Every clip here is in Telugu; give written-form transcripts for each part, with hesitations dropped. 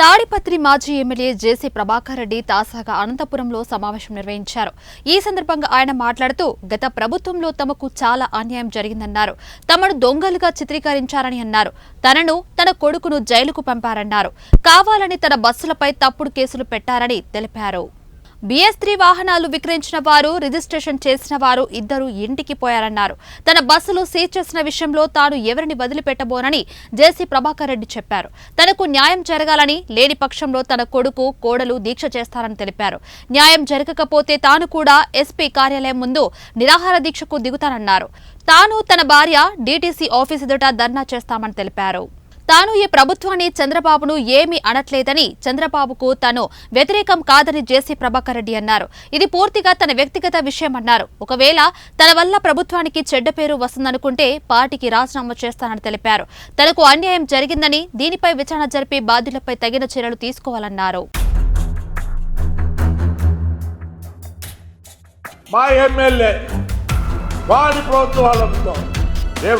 తాడిపత్రి మాజీ ఎమ్మెల్యే జేసీ ప్రభాకర్ రెడ్డి తాజాగా అనంతపురంలో సమావేశం నిర్వహించారు. ఈ సందర్భంగా ఆయన మాట్లాడుతూ గత ప్రభుత్వంలో తమకు చాలా అన్యాయం జరిగిందన్నారు. తమను దొంగలుగా చిత్రీకరించారని అన్నారు. తనను తన కొడుకును జైలుకు పంపారన్నారు. కావాలని తన బస్సులపై తప్పుడు కేసులు పెట్టారని తెలిపారు. BS3 వాహనాలు విక్రయించిన వారు, రిజిస్ట్రేషన్ చేసిన వారు ఇద్దరు ఇంటికి పోయారన్నారు. తన బస్సులు సీజ్ చేసిన విషయంలో తాను ఎవరిని వదిలిపెట్టబోనని జేసీ ప్రభాకర్ రెడ్డి చెప్పారు. తనకు న్యాయం జరగాలని, లేని పక్షంలో తన కొడుకు, కోడలు దీక్ష చేస్తారని తెలిపారు. న్యాయం జరగకపోతే తాను కూడా ఎస్పీ కార్యాలయం ముందు నిరాహార దీక్షకు దిగుతానన్నారు. తాను తన భార్య DTC ఆఫీస్ ఎదుట ధర్నా చేస్తామని తెలిపారు. తాను ఈ ప్రభుత్వాన్ని, చంద్రబాబును ఏమీ అనట్లేదని, చంద్రబాబుకు తాను వ్యతిరేకం కాదని జేసీ ప్రభాకర్ రెడ్డి అన్నారు. ఇది పూర్తిగా తన వ్యక్తిగత విషయమన్నారు. ఒకవేళ తన వల్ల ప్రభుత్వానికి చెడ్డ పేరు వస్తుందనుకుంటే పార్టీకి రాజీనామా చేస్తానని తెలిపారు. తనకు అన్యాయం జరిగిందని, దీనిపై విచారణ జరిపి బాధ్యులపై తగిన చర్యలు తీసుకోవాలన్నారు. మా ఎమ్మెల్యే వారి ప్రభుత్వాలతో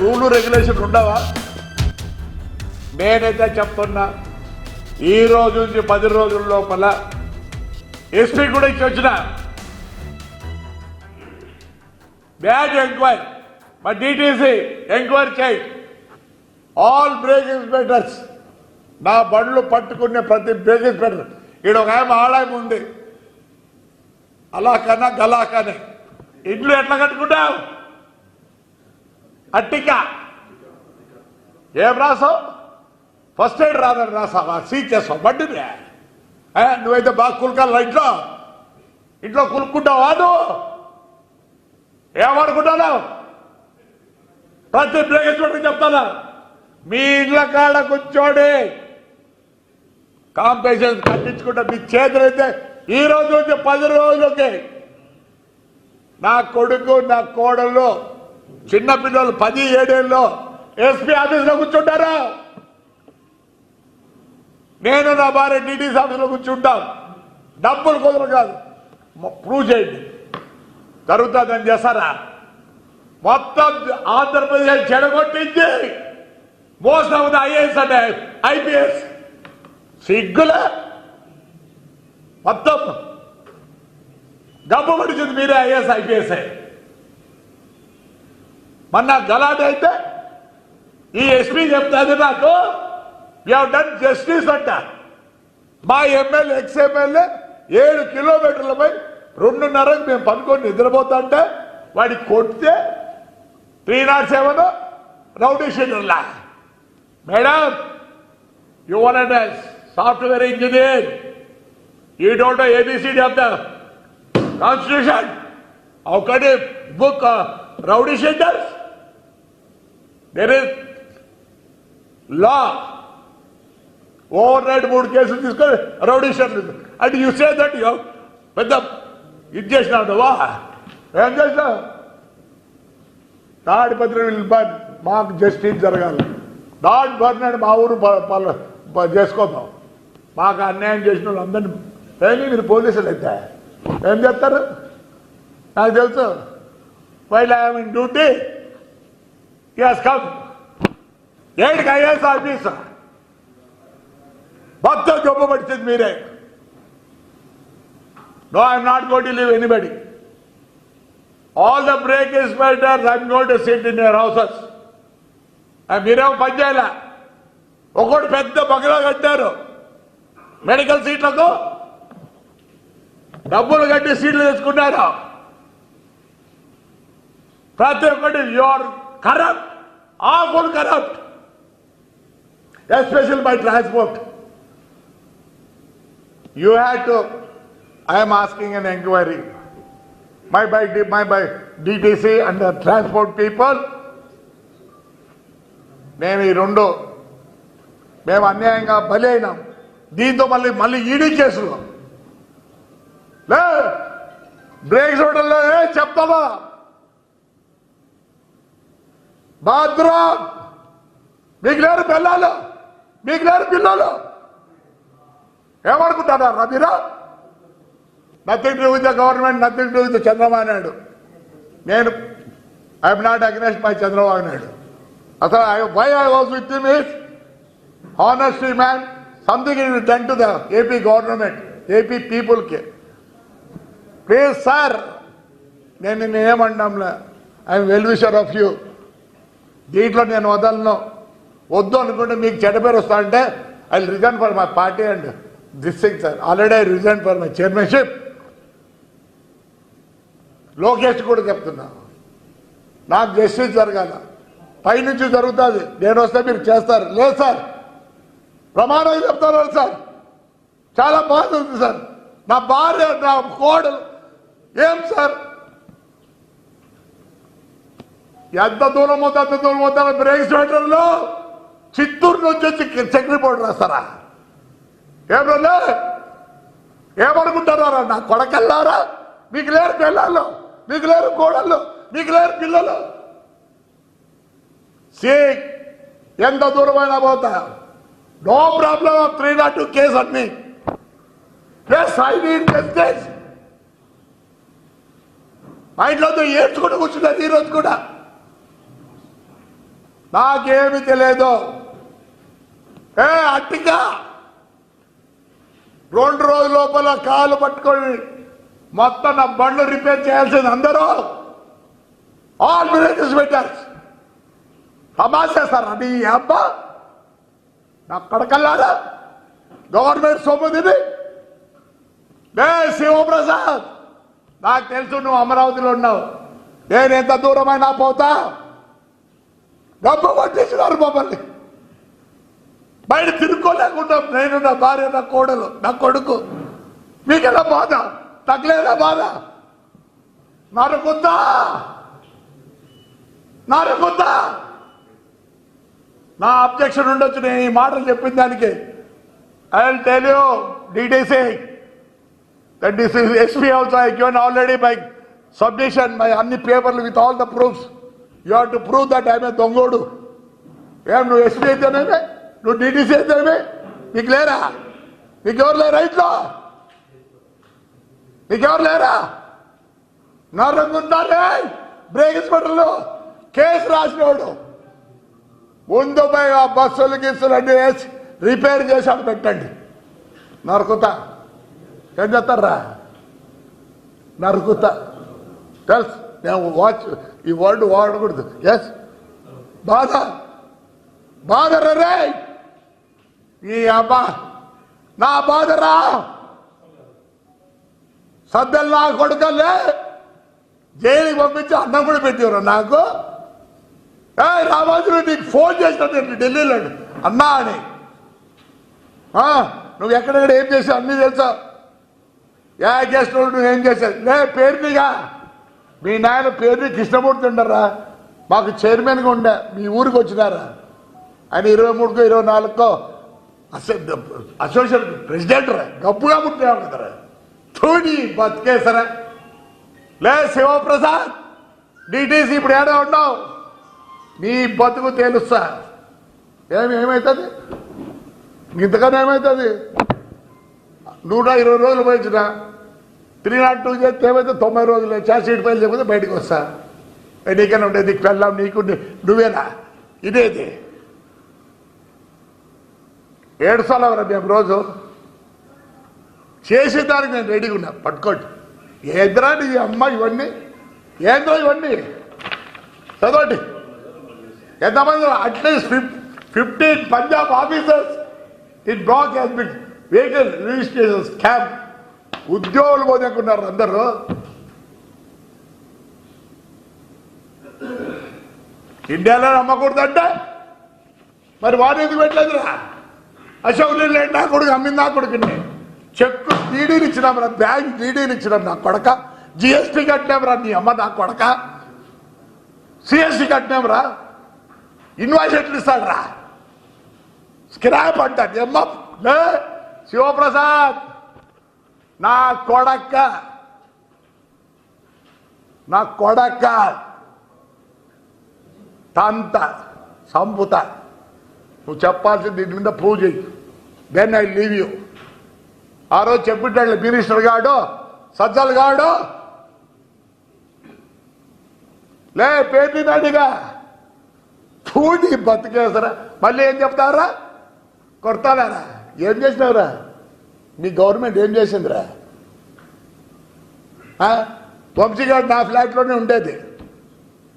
రూలు రెగ్యులేషన్ ఉండవా? నేనైతే చెప్తున్నా, ఈ రోజు నుంచి 10 రోజుల లోపల ఎస్పీ కూడా ఇచ్చి వచ్చిన బ్యాగ్ ఎంక్వైరీ, మా DTC ఎంక్వైరీ చేయి. ఆల్ బ్రేక్ ఇన్స్పెక్టర్స్, నా బండ్లు పట్టుకునే ప్రతి బ్రేక్ ఇన్స్పెక్టర్, ఈడ ఒక ఆమె ఆడాయం ఉంది, అలా కన్నా గలా కానీ ఇంట్లో ఎట్లా కట్టుకుంటావు? అట్టిక ఏం రాసావు? ఫస్ట్ ఎయిడ్ రాదని రాసావా? సీజ్ చేస్తావు బండిని. నువ్వైతే బాగా కులకాల ఇంట్లో కులుక్కుంటావా? నువ్వు ఏమనుకుంటాను? ప్రతి బ్రేక్ చోటు చెప్తాను, మీ ఇళ్ళ కాడ కూర్చోండి కాంపిటీషన్ కట్టించుకుంటా. మీ చేతులైతే ఈ రోజు నుంచి 10 రోజులకి నా కొడుకు, నా కోడళ్ళు, చిన్నపిల్లలు 17 ఏళ్ళలో ఎస్పీ ఆఫీస్లో కూర్చుంటారు. నేను నా భార్య DTC ఆఫీస్లో కూర్చుంటాను. డబ్బులు కుదరదు కాదు, ప్రూవ్ చేయండి. జరుగుతుందని చేస్తారా? మొత్తం ఆంధ్రప్రదేశ్ చెడగొట్టించి మోస్ట్ ఆఫ్ ద IAS అంటే IPS సిగ్గులే మొత్తం గబ్బు పడిచింది. మీరే IAS IPS. మొన్న గలాట అయితే ఈ ఎస్పీ చెప్తాది నాకు, యూ హావ్ డన్ జస్టిస్ అంట. మా ఎమ్మెల్యే, ఎక్స్-ఎమ్మెల్యే 7 కిలోమీటర్లపై 2:30కి మేము పనుకొని నిద్రపోతా అంటే వాడికి కొడితే 307 రౌడీ షీటర్లా. Madam, you want a software engineer, you don't know ABCD of the constitution. How can you book rowdy sheeters? There is law. Overnight 3 కేసులు తీసుకొని రౌడీ షీటర్ అంటే యూ సే దట్ యూ పెద్ద ఇది చేసినావా? ఏం చేసినావు? తాడిపత్రి మాకు జస్టిస్ జరగాలి. దాని బర్నాడు మా ఊరు చేసుకోదాం. మాకు అన్యాయం చేసిన వాళ్ళు అందరినీ ఏమి మీరు పోలీసులు అయితే ఏం చేస్తారు? నాకు తెలుసు. While I'm in duty yes come. ఏంటి IAS ఆఫీసర్ మొత్తం జబ్బు పడిచింది మీరే. No, I'm not going to leave anybody. All the brake inspectors I'm going to sit in your houses. మీరేమో పని చేయాల. ఒకటి పెద్ద బంగ్లా కట్టారు, మెడికల్ సీట్లకు డబ్బులు కట్టి సీట్లు తెచ్చుకున్నారు. ప్రతి ఒక్కటి your corrupt, all corrupt, especial by transport. You had to, I am asking an inquiry. My by DTC and the transport people. మేము ఈ రెండు మేము అన్యాయంగా బలి అయినాం. దీంతో మళ్ళీ ఈడీ కేసులు లే బ్రేక్ చూడలే చెప్తావా? బాత్రూమ్ మీకు లేరు పిల్లలు, మీకు లేరు పిల్లలు ఏమనుకుంటారా మీరా? Nothing to with the government, nothing to with Chandrababu Naidu. నేను I'm not against my Chandrababu Naidu. అసలు why I was with him is honesty man, something is done to the AP government, AP people ki. Please sir, నేను ఏమంటాంలే, I'm well wisher of you. దీంట్లో నేను వదలను. వద్దు అనుకుంటే మీకు చెడ్డ పేరు వస్తా అంటే I resign for my party and this thing sir. Already I resign for my chairmanship. Lokesh కూడా చెప్తున్నా, నాకు జస్టిస్ జరగాల, పైనుంచి జరుగుతుంది, నేను వస్తే మీరు చేస్తారు. లేదు సార్, ప్రమాణం చెప్తారు సార్, చాలా బాధ ఉంది సార్, నా భార్య నా కోడలు. ఏం సార్, ఎంత దూరం అవుతా అంత దూరం అవుతా బ్రేక్ స్వెటర్లో చిత్తూరు నుంచి వచ్చి చెక్ రిపోర్ట్ రాస్తారా? ఏమన్నా ఏమనుకుంటారా? నా కొడకల్లారా, మీకు లేరు పిల్లలు, మీకు లేరు కోడళ్ళు, మీకు లేరు పిల్లలు. ఎంత దూరమైనా పోతా, నో ప్రాబ్లం. 302 కేసు అన్ని జస్టిస్. మా ఇంట్లో ఏడ్చుకుంటూ కూర్చున్నది ఈరోజు కూడా. నాకేమి తెలియదు. అట్టిగా 2 రోజుల లోపల కాలు పట్టుకొని మొత్తం నా బండ్లు రిపేర్ చేయాల్సింది అందరూ. ఆల్ విలేజెస్ పెట్టారు. తమాషా సార్ అది. అబ్బా నా కడకల్లారా, గవర్నమెంట్ సొమ్ముది. శివప్రసాద్, నాకు తెలుసు నువ్వు అమరావతిలో ఉన్నావు, నేను ఎంత దూరమైనా పోతా. డబ్బు పట్టేసినారు మమ్మల్ని, బయట తిరుక్కోలేకుండా నేను, నా భార్య, నా కోడలు, నా కొడుకు. మీకెలా బాధ? తగ్గలేదా బాధ? నరుకుతా నరుకుతా. నా అబ్జెక్షన్ ఉండొచ్చు నేను ఈ మాటలు చెప్పిన దానికి. I will tell you DTC that this is SP also I given already by submission, my అన్ని పేపర్లు with all the proofs. You have to prove that I am a దొంగోడు. ఏం నువ్వు SP అయితేనేమే, నువ్వు DTC అయితేనేమే, నీకు లేరా? నీకెవరు లేరా ఇంట్లో? నీకెవరు లేరా? నరుకుంటారే బ్రేక్ హాస్పిటల్లో కేసు రాసినోడు ముందు పోయి ఆ బస్సులు గిస్సులు అన్ని వేసి రిపేర్ చేశాడు పెట్టండి. నరుకుతా. ఏం చేస్తారా? నరుకుతా. తెలుసు, నేను వాచ్ ఈ వర్డ్ వాడకూడదు. ఎస్, బాధ బాధరా ఈ అబ్బా, నా బాధరా. సద్దలు నా కొడుకల్లే జైలుకి పంపించి అన్నం కూడా పెట్టేవారు నాకు. రామాజు నీకు ఫోన్ చేసినట్టు ఢిల్లీలో అన్నా అని. నువ్వు ఎక్కడెక్కడ ఏం చేసావు అన్నీ తెలుసా? చేసినప్పుడు నువ్వు ఏం చేశావు? లే పేరునిగా మీ నాయన పేరుని కృష్ణమూర్తి ఉండరా, మాకు చైర్మన్గా ఉండే, మీ ఊరికి వచ్చినారా ఆయన 23కో 24కో అసోసియేషన్ ప్రెసిడెంట్ రా, గప్పుగా పుట్టినావు కదరా. చూడి బతికేసరా. లే శివప్రసాద్, డిటిసి ఇప్పుడు ఏడా ఉన్నావు? నీ బతుకు తెలుస్తా. ఏమవుతుంది ఇంతకన్నా? ఏమవుతుంది? 120 రోజులు పోయించిన 302 చేస్తే ఏమైతే 90 రోజులు ఛార్జ్ షీట్ ఫైల్ చేయకపోతే బయటకు వస్తా. నీకన్నా ఉండేది, నీకు వెళ్ళాం, నీకు నువ్వేనా? ఇదేది ఏడుస్తావరా మేము రోజు చేసేదానికి నేను రెడీగా ఉన్నా. పట్టుకోండి. ఏద్రా నీ అమ్మ ఇవన్నీ? ఏందో ఇవన్నీ? చదవండి. ఎంతమంది? At least 15 Punjab officers in block has been vehicle registration scam. ఉద్యోగులు పోదనుకున్నారు అందరూ. ఇండియాలో నమ్మకూడదంటే మరి వాడు ఎందుకు పెట్టలేదురా? అశోక్ లేండి నా కొడుకు అమ్మింది, నా కొడుకుని చెక్కు డీడీలు ఇచ్చినామరా, బ్యాంక్ డీడీలు ఇచ్చినాం నా కొడక. జిఎస్టీ కట్టినామరా నీ అమ్మ నా కొడక. సిఎస్టీ కట్టినామరా. ఇన్వాయిస్ ఎట్లు ఇస్తాడు రా? స్క్రాప్ అంటాడు అమ్మ. శివప్రసాద్ నా కొడక్క, నా కొడక్క తంత సంపుత. నువ్వు చెప్పాల్సింది దీని మీద ప్రూవ్ చేయి. Then I leave you. ఆ రోజు చెప్పిట్టాడు మినిస్టర్ గాడు, సజ్జల్ గాడు. లే పేరు నాడిగా చూడి బతికేసరా. మళ్ళీ ఏం చెప్తారా? కొడతారా? ఏం చేసినావురా? మీ గవర్నమెంట్ ఏం చేసిందిరా? వంశీగాడు నా ఫ్లాట్లోనే ఉండేది,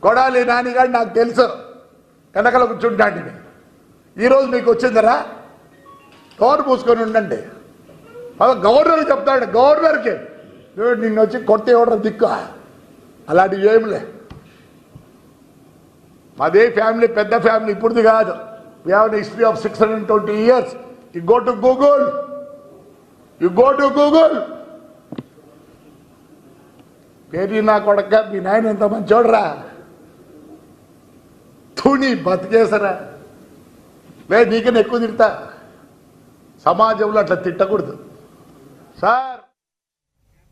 కొడాలి నానిగాడు నాకు తెలుసు, వెనకల కూర్చుంటాండి. ఈరోజు మీకు వచ్చిందరా? కవర్ పూసుకొని ఉండండి. గవర్నర్ చెప్తాడు, గవర్నర్కి నిన్ను వచ్చి కొట్ట ఇవ్వడం దిక్కు. అలాంటివి ఏమిలే. మాదే ఫ్యామిలీ, పెద్ద ఫ్యామిలీ, ఇప్పుడుది కాదు. We have an history of 620 years. You go to Google. పేరు నా కొడక, మీ నాయన ఎంత మంచోడరా, తుని బతికేసరా. లేదు నీకన్నా ఎక్కువ తిడతా. సమాజంలో అట్లా తిట్టకూడదు సార్.